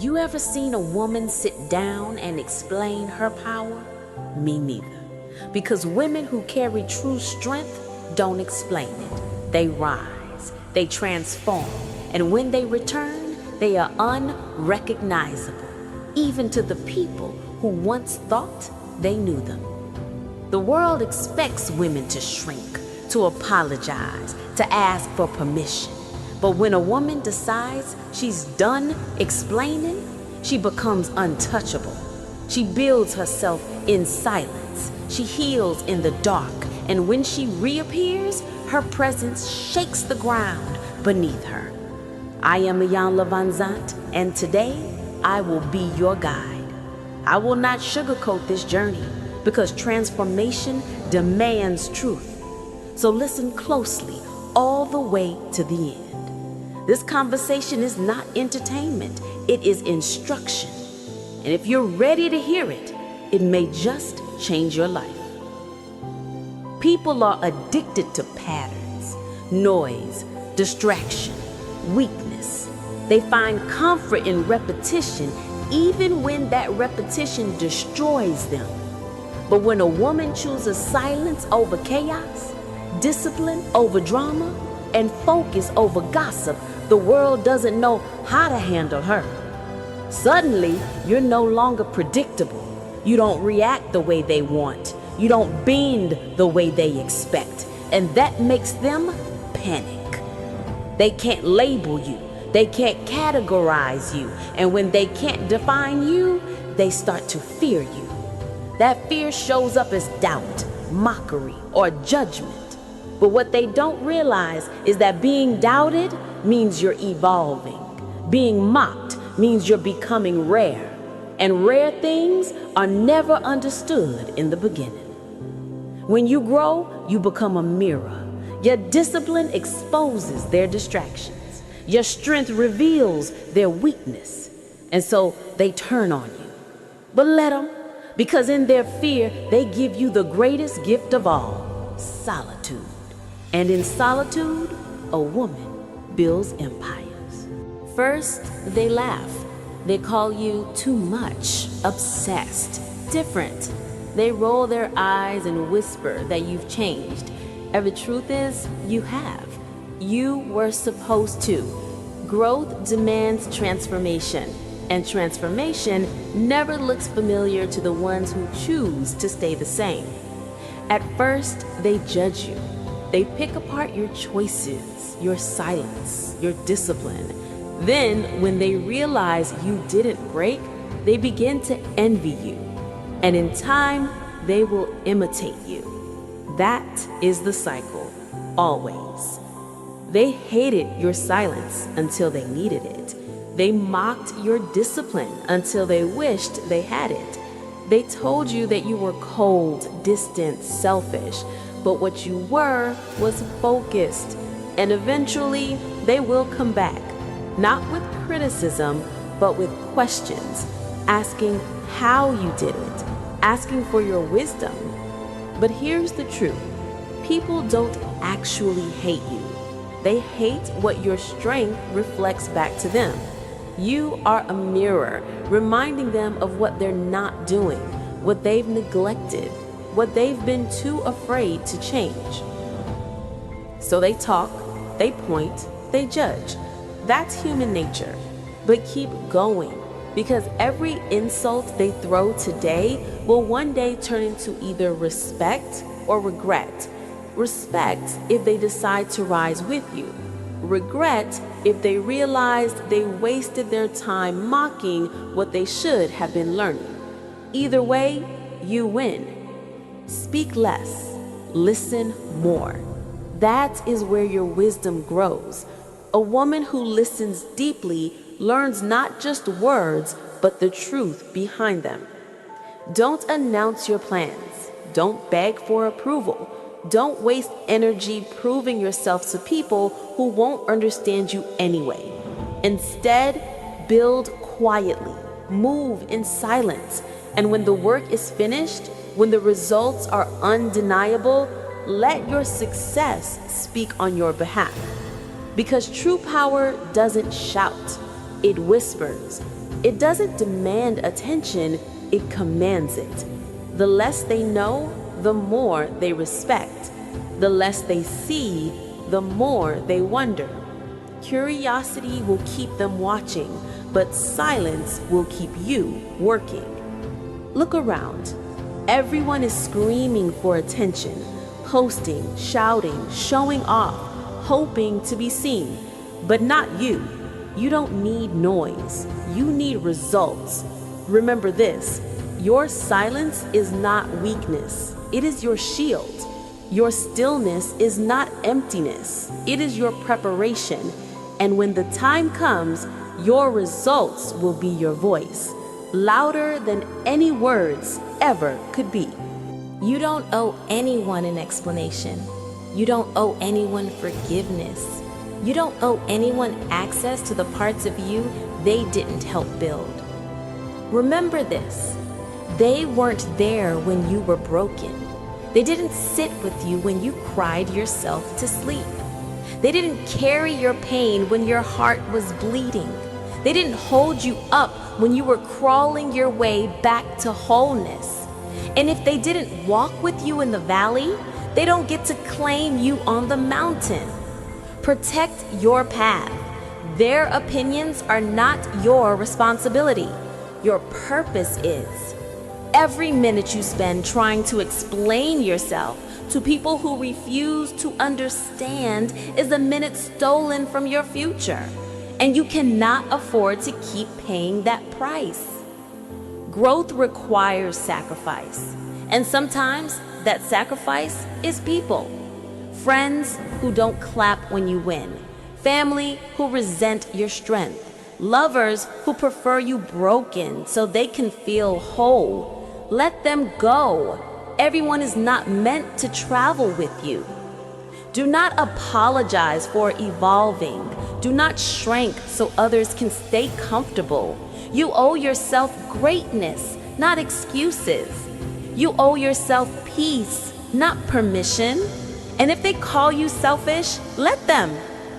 You ever seen a woman sit down and explain her power? Me neither. Because women who carry true strength don't explain it. They rise, they transform, and when they return, they are unrecognizable, even to the people who once thought they knew them. The world expects women to shrink, to apologize, to ask for permission. But when a woman decides she's done explaining, she becomes untouchable. She builds herself in silence. She heals in the dark. And when she reappears, her presence shakes the ground beneath her. I am Iyanla Vanzant, and today I will be your guide. I will not sugarcoat this journey because transformation demands truth. So listen closely all the way to the end. This conversation is not entertainment, it is instruction. And if you're ready to hear it, it may just change your life. People are addicted to patterns, noise, distraction, weakness. They find comfort in repetition, even when that repetition destroys them. But when a woman chooses silence over chaos, discipline over drama, and focus over gossip, the world doesn't know how to handle her. Suddenly, you're no longer predictable. You don't react the way they want. You don't bend the way they expect. And that makes them panic. They can't label you. They can't categorize you. And when they can't define you, they start to fear you. That fear shows up as doubt, mockery, or judgment. But what they don't realize is that being doubted means you're evolving. Being mocked means you're becoming rare. And rare things are never understood in the beginning. When you grow, you become a mirror. Your discipline exposes their distractions. Your strength reveals their weakness. And so they turn on you. But let them, because in their fear, they give you the greatest gift of all, solitude. And in solitude, a woman builds empires. First, they laugh. They call you too much, obsessed, different. They roll their eyes and whisper that you've changed. And the truth is, you have. You were supposed to. Growth demands transformation, and transformation never looks familiar to the ones who choose to stay the same. At first, they judge you. They pick apart your choices, your silence, your discipline. Then, when they realize you didn't break, they begin to envy you. And in time, they will imitate you. That is the cycle, always. They hated your silence until they needed it. They mocked your discipline until they wished they had it. They told you that you were cold, distant, selfish. But what you were was focused. And eventually, they will come back, not with criticism, but with questions, asking how you did it, asking for your wisdom. But here's the truth. People don't actually hate you. They hate what your strength reflects back to them. You are a mirror, reminding them of what they're not doing, what they've neglected, what they've been too afraid to change. So they talk, they point, they judge. That's human nature. But keep going, because every insult they throw today will one day turn into either respect or regret. Respect if they decide to rise with you. Regret if they realized they wasted their time mocking what they should have been learning. Either way, you win. Speak less, listen more. That is where your wisdom grows. A woman who listens deeply learns not just words, but the truth behind them. Don't announce your plans. Don't beg for approval. Don't waste energy proving yourself to people who won't understand you anyway. Instead, build quietly, move in silence, and when the work is finished, when the results are undeniable, let your success speak on your behalf. Because true power doesn't shout, it whispers. It doesn't demand attention, it commands it. The less they know, the more they respect. The less they see, the more they wonder. Curiosity will keep them watching, but silence will keep you working. Look around. Everyone is screaming for attention, posting, shouting, showing off, hoping to be seen. But not you. You don't need noise. You need results. Remember this, your silence is not weakness. It is your shield. Your stillness is not emptiness. It is your preparation. And when the time comes, your results will be your voice, louder than any words ever could be. You don't owe anyone an explanation. You don't owe anyone forgiveness. You don't owe anyone access to the parts of you they didn't help build. Remember this, they weren't there when you were broken. They didn't sit with you when you cried yourself to sleep. They didn't carry your pain when your heart was bleeding. They didn't hold you up when you were crawling your way back to wholeness. And if they didn't walk with you in the valley, they don't get to claim you on the mountain. Protect your path. Their opinions are not your responsibility. Your purpose is. Every minute you spend trying to explain yourself to people who refuse to understand is a minute stolen from your future. And you cannot afford to keep paying that price. Growth requires sacrifice. And sometimes that sacrifice is people. Friends who don't clap when you win. Family who resent your strength. Lovers who prefer you broken so they can feel whole. Let them go. Everyone is not meant to travel with you. Do not apologize for evolving. Do not shrink so others can stay comfortable. You owe yourself greatness, not excuses. You owe yourself peace, not permission. And if they call you selfish, let them.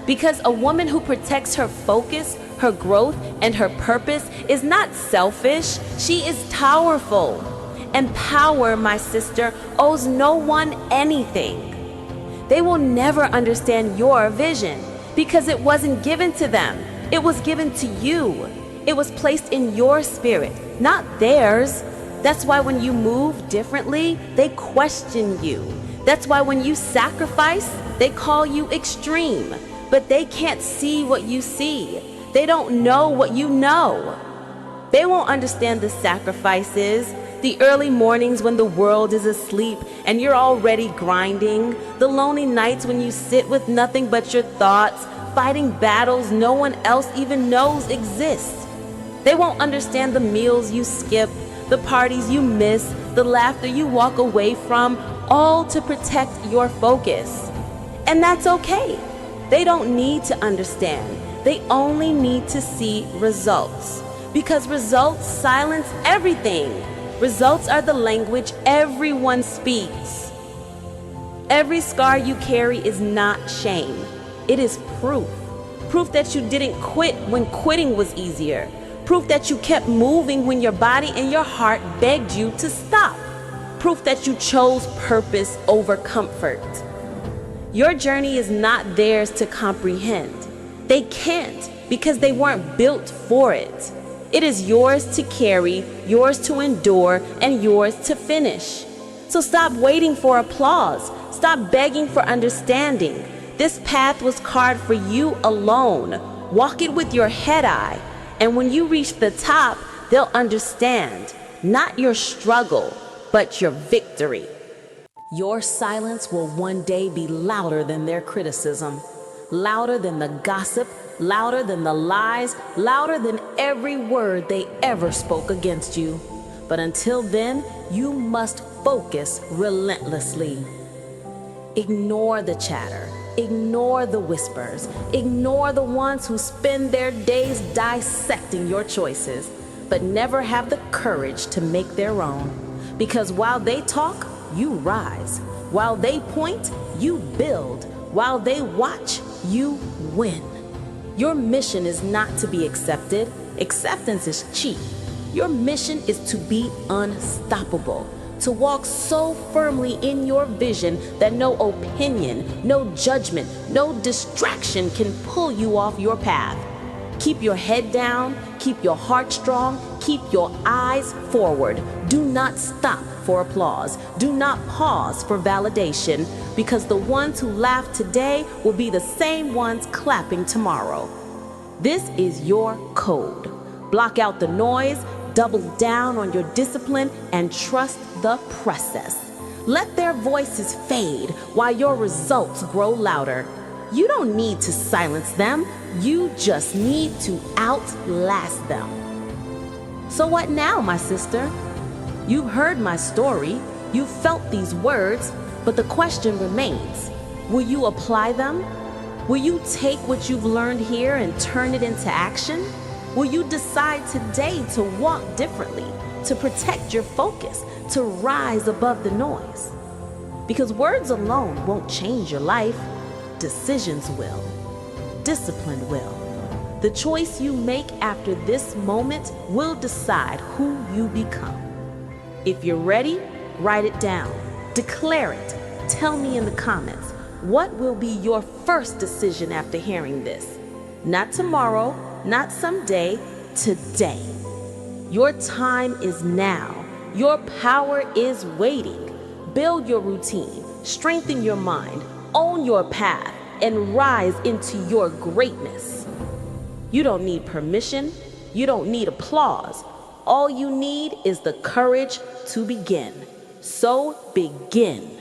Because a woman who protects her focus, her growth, and her purpose is not selfish. She is powerful. And power, my sister, owes no one anything. They will never understand your vision because it wasn't given to them. It was given to you. It was placed in your spirit, not theirs. That's why when you move differently, they question you. That's why when you sacrifice, they call you extreme. But they can't see what you see. They don't know what you know. They won't understand the sacrifices, the early mornings when the world is asleep and you're already grinding, the lonely nights when you sit with nothing but your thoughts, fighting battles no one else even knows exist. They won't understand the meals you skip, the parties you miss, the laughter you walk away from, all to protect your focus. And that's okay. They don't need to understand. They only need to see results. Because results silence everything. Results are the language everyone speaks. Every scar you carry is not shame. It is proof. Proof that you didn't quit when quitting was easier. Proof that you kept moving when your body and your heart begged you to stop. Proof that you chose purpose over comfort. Your journey is not theirs to comprehend. They can't because they weren't built for it. It is yours to carry, yours to endure, and yours to finish. So stop waiting for applause. Stop begging for understanding. This path was carved for you alone. Walk it with your head high. And when you reach the top, they'll understand. Not your struggle, but your victory. Your silence will one day be louder than their criticism. Louder than the gossip, louder than the lies, louder than every word they ever spoke against you. But until then, you must focus relentlessly. Ignore the chatter, ignore the whispers, ignore the ones who spend their days dissecting your choices, but never have the courage to make their own. Because while they talk, you rise. While they point, you build. While they watch, you win. Your mission is not to be accepted, Acceptance is cheap. Your mission is to be unstoppable, to walk so firmly in your vision that no opinion, no judgment, no distraction can pull you off your path. Keep your head down, keep your heart strong, keep your eyes forward. Do not stop for applause. Do not pause for validation, because the ones who laugh today will be the same ones clapping tomorrow. This is your code. Block out the noise, double down on your discipline, and trust the process. Let their voices fade while your results grow louder. You don't need to silence them. You just need to outlast them. So what now, my sister? You've heard my story. You've felt these words, but the question remains. Will you apply them? Will you take what you've learned here and turn it into action? Will you decide today to walk differently, to protect your focus, to rise above the noise? Because words alone won't change your life. Decisions will. Discipline will. The choice you make after this moment will decide who you become. If you're ready, write it down. Declare it. Tell me in the comments, what will be your first decision after hearing this? Not tomorrow, not someday, today. Your time is now. Your power is waiting. Build your routine, strengthen your mind, own your path, and rise into your greatness. You don't need permission. You don't need applause. All you need is the courage to begin. So begin.